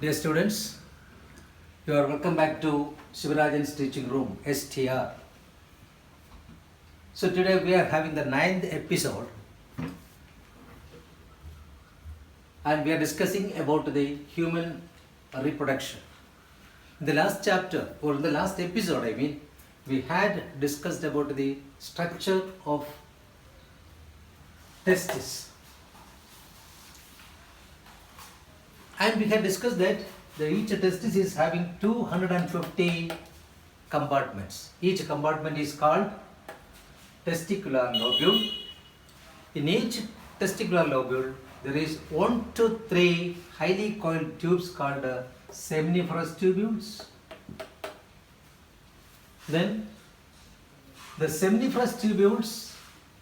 Dear students, you are welcome back to Shivarajan's teaching room, STR. So today we are having the 9th episode and we are discussing about the human reproduction. In the last chapter or in the last episode we had discussed about the structure of testes. And we had discussed that each testis is having 250 compartments. Each compartment is called testicular lobule. In each testicular lobule, there is 1 to 3 highly coiled tubes called seminiferous tubules. Then the seminiferous tubules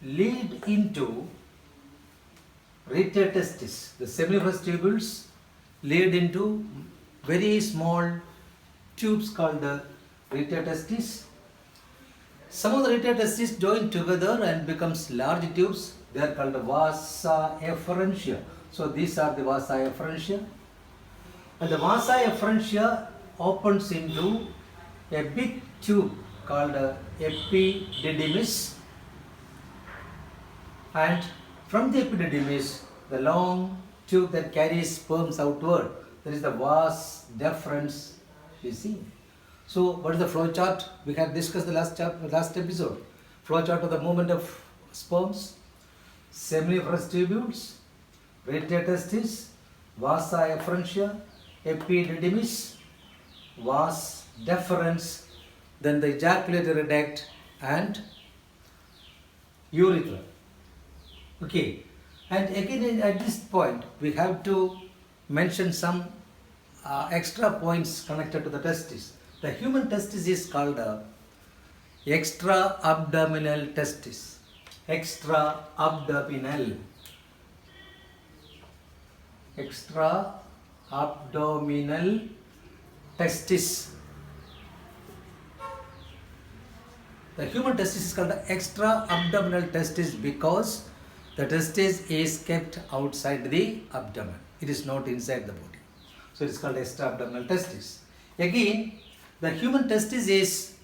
lead into retate testis. The seminiferous tubules lead into very small tubes called the retate testis. Some of the retate testis join together and becomes large tubes. They are called vasa efferentia. So these are the vasa efferentia. And the vasa efferentia opens into a big tube called epididymis. And from the epididymis, the long tube that carries sperms outward, there is the vas deferens, you see. So what is the flow chart? We have discussed the last episode. Flow chart of the movement of sperms, seminiferous tubules, retate testis, vasa efferentia, epididymis, vas deferens, then the ejaculatory duct and urethra. Okay. And again at this point we have to mention some extra points connected to the testis. The human testis is called extra abdominal testis. Extra abdominal. Extra abdominal testis. The human testis is called the extra abdominal testis because the testis is kept outside the abdomen. It is not inside the body. So it is called extra abdominal testis. Again, the human testis is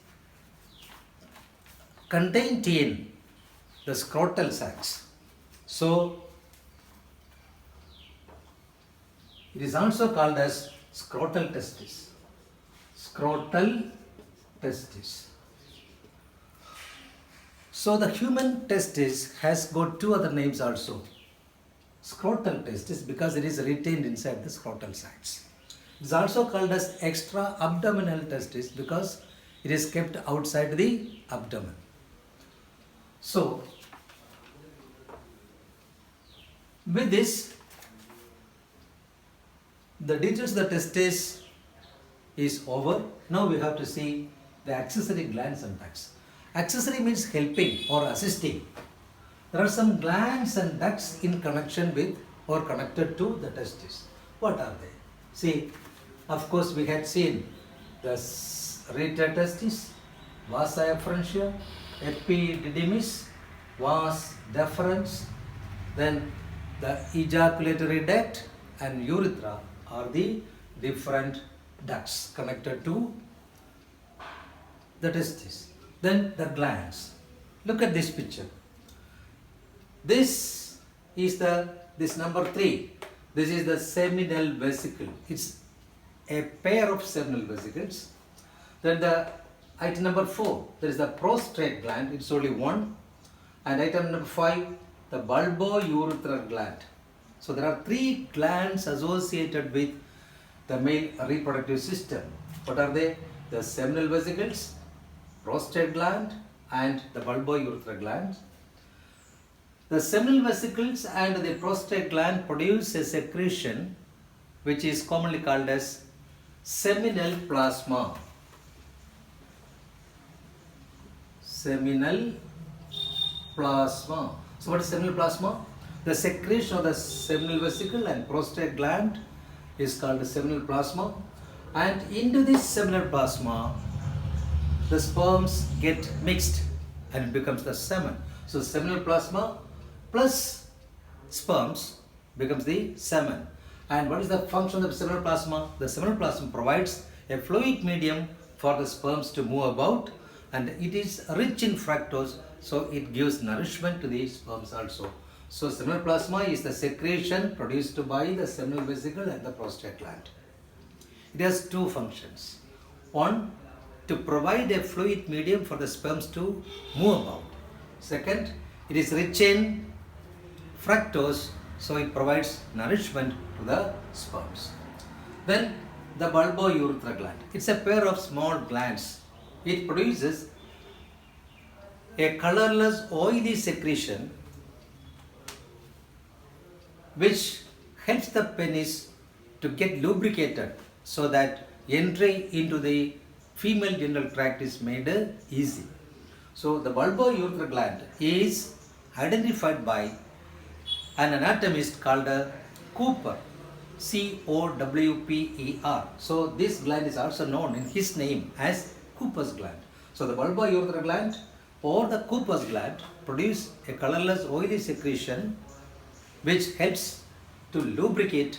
contained in the scrotal sacs. So it is also called as scrotal testis. Scrotal testis. So the human testis has got two other names also. Scrotal testis because it is retained inside the scrotal sacs. It is also called as extra abdominal testis because it is kept outside the abdomen. So with this, the details of the testis is over. Now we have to see the accessory glands and ducts. Accessory means helping or assisting. There are some glands and ducts in connection with or connected to the testis. What are they? See, of course we had seen the retate testis, vasa efferentia, epididymis, vas deferens, then the ejaculatory duct and urethra are the different ducts connected to the testis. Then the glands. Look at this picture. This is this number 3. This is the seminal vesicle. It's a pair of seminal vesicles. Then the item number 4. There is the prostate gland. It's only one. And item number 5. The bulbourethral gland. So there are 3 glands associated with the male reproductive system. What are they? The seminal vesicles, prostate gland and the bulbourethral gland. The seminal vesicles and the prostate gland produce a secretion which is commonly called as seminal plasma. Seminal plasma. So what is seminal plasma? The secretion of the seminal vesicle and prostate gland is called the seminal plasma, and into this seminal plasma the sperms get mixed and it becomes the semen. So seminal plasma plus sperms becomes the semen. And what is the function of the seminal plasma? The seminal plasma provides a fluid medium for the sperms to move about, and it is rich in fructose, so it gives nourishment to the sperms also. So seminal plasma is the secretion produced by the seminal vesicle and the prostate gland. It has two functions. One, to provide a fluid medium for the sperms to move about. Second, it is rich in fructose, so it provides nourishment to the sperms. Then the bulbourethra gland. It's a pair of small glands. It produces a colorless oily secretion which helps the penis to get lubricated so that entry into the female genital tract is made easy. So the bulbourethra gland is identified by an anatomist called Cooper, Cowper. So this gland is also known in his name as Cooper's gland. So the bulbourethra gland or the Cooper's gland produce a colorless oily secretion which helps to lubricate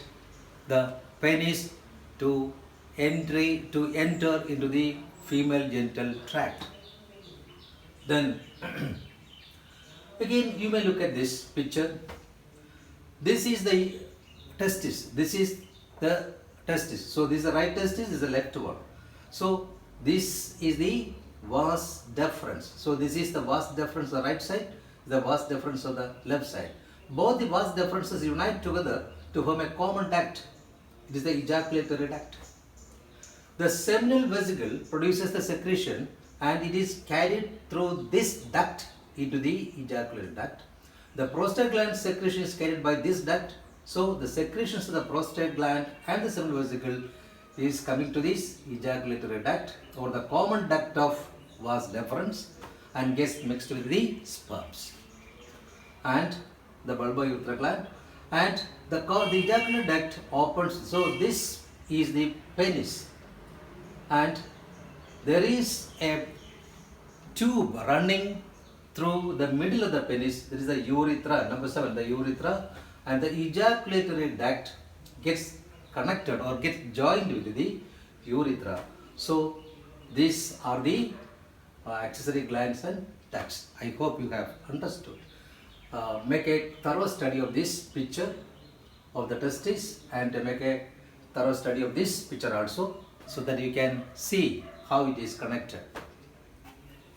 the penis to enter into the female genital tract. Then again you may look at this picture. This is the testis. This is the testis. So this is the right testis, this is the left one. So this is the vas deferens. So this is the vas deferens on the right side, the vas deferens on the left side. Both the vas deferences unite together to form a common duct. It is the ejaculatory duct. The seminal vesicle produces the secretion and it is carried through this duct into the ejaculatory duct. The prostate gland secretion is carried by this duct. So the secretions of the prostate gland and the seminal vesicle is coming to this ejaculatory duct or the common duct of vas deferens and gets mixed with the sperms and the bulbourethra gland, and the ejaculatory duct opens. So this is the penis, and there is a tube running through the middle of the penis. There is the urethra, number 7, the urethra, and the ejaculatory duct gets connected or gets joined with the urethra. So these are the accessory glands and ducts. I hope you have understood. Make a thorough study of this picture of the testis and make a thorough study of this picture also, so that you can see how it is connected.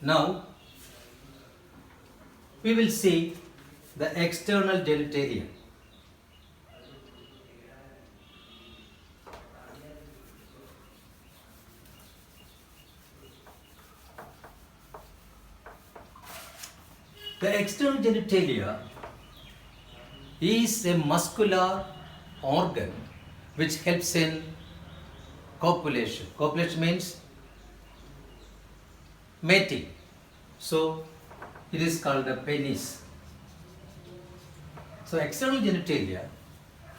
Now we will see the external genitalia. The external genitalia is a muscular organ which helps in copulation. Copulation means mating. So it is called a penis. So external genitalia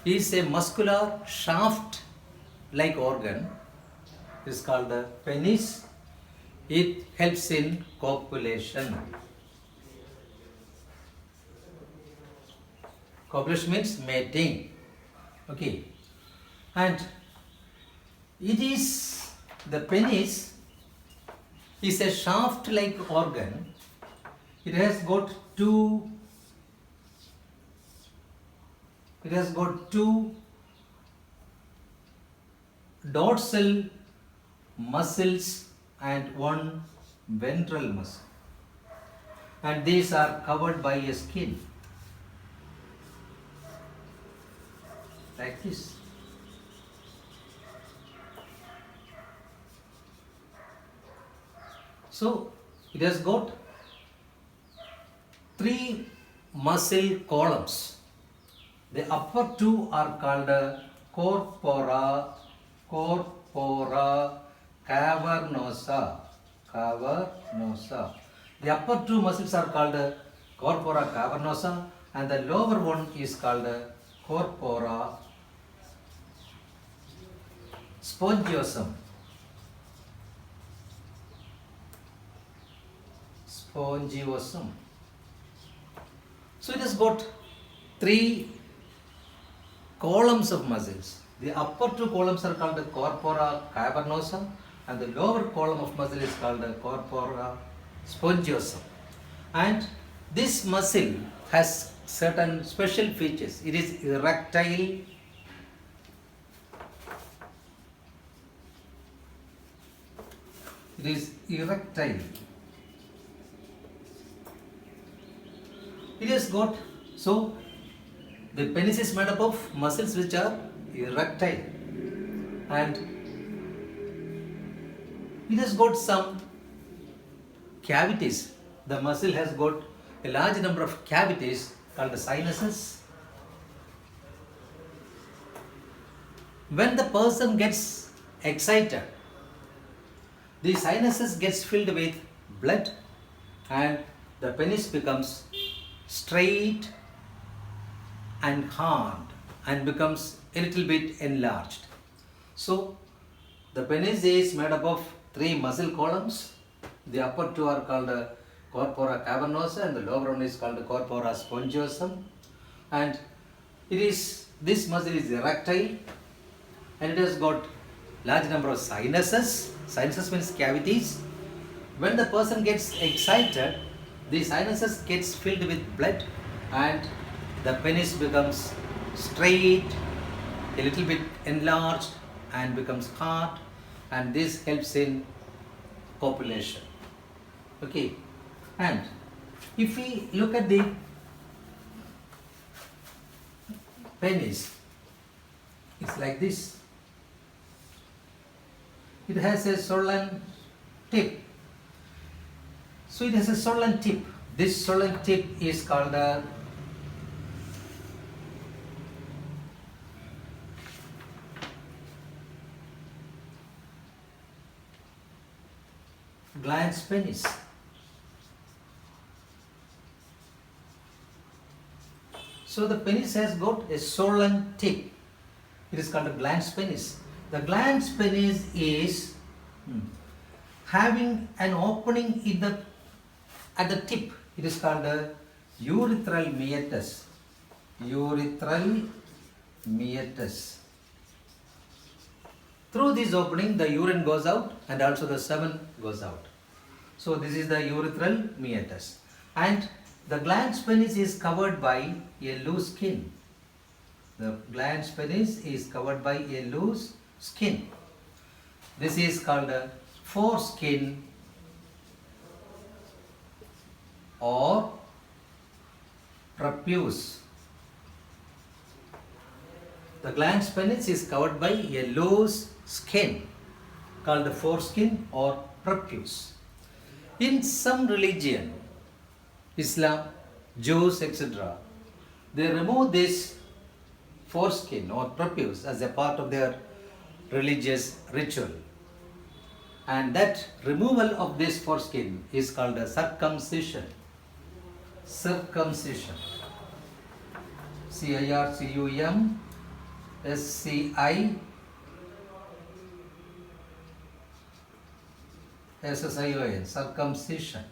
is a muscular shaft-like organ. It is called the penis. It helps in copulation. Copulation means mating. Okay. And it is, the penis is a shaft-like organ. It has got two dorsal muscles and one ventral muscle, and these are covered by a skin like this. So it has got three muscle columns. The upper two are called corpora cavernosa. The upper two muscles are called corpora cavernosa, and the lower one is called corpora spongiosum. So it has got three columns of muscles. The upper two columns are called the corpora cavernosa and the lower column of muscle is called the corpora spongiosum. And this muscle has certain special features. It is erectile, it is erectile. It has got, so the penis is made up of muscles which are erectile and it has got some cavities. The muscle has got a large number of cavities called the sinuses. When the person gets excited, the sinuses gets filled with blood and the penis becomes straight and hard and becomes a little bit enlarged. So the penis is made up of three muscle columns. The upper two are called corpora cavernosa and the lower one is called corpora spongiosum. And this muscle is erectile and it has got large number of sinuses. Sinuses means cavities. When the person gets excited, the sinuses gets filled with blood and the penis becomes straight, a little bit enlarged and becomes hard, and this helps in copulation. Okay, and if we look at the penis, it's like this. It has a swollen tip. So it has a swollen tip. This swollen tip is called a glans penis. So the penis has got a swollen tip. It is called a glans penis. The glans penis is having an opening at the tip. It is called a urethral meatus. Urethral meatus. Through this opening, the urine goes out and also the semen goes out. So this is the urethral meatus. And the glans penis is covered by a loose skin. The glans penis is covered by a loose skin. This is called a foreskin or prepuce. The glans penis is covered by a loose skin called the foreskin or prepuce. In some religion, Islam, Jews, etc., they remove this foreskin or prepuce as a part of their religious ritual. And that removal of this foreskin is called a circumcision. Circumcision. CIRCUMSCISION. Circumcision.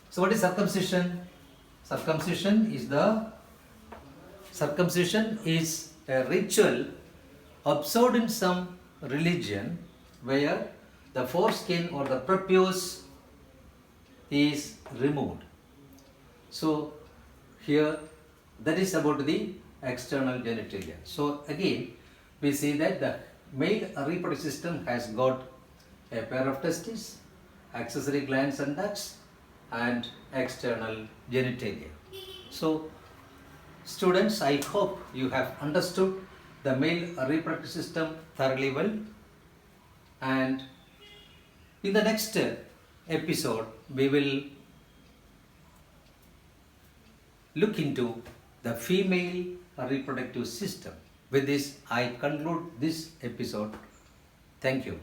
So what is circumcision? Circumcision is a ritual observed in some religion where the foreskin or the prepuce is removed. So here that is about the external genitalia. So again we see that the male reproductive system has got a pair of testes, accessory glands and ducts, and external genitalia. So students, I hope you have understood the male reproductive system thoroughly well, and in the next episode we will look into the female reproductive system. With this I conclude this episode. Thank you.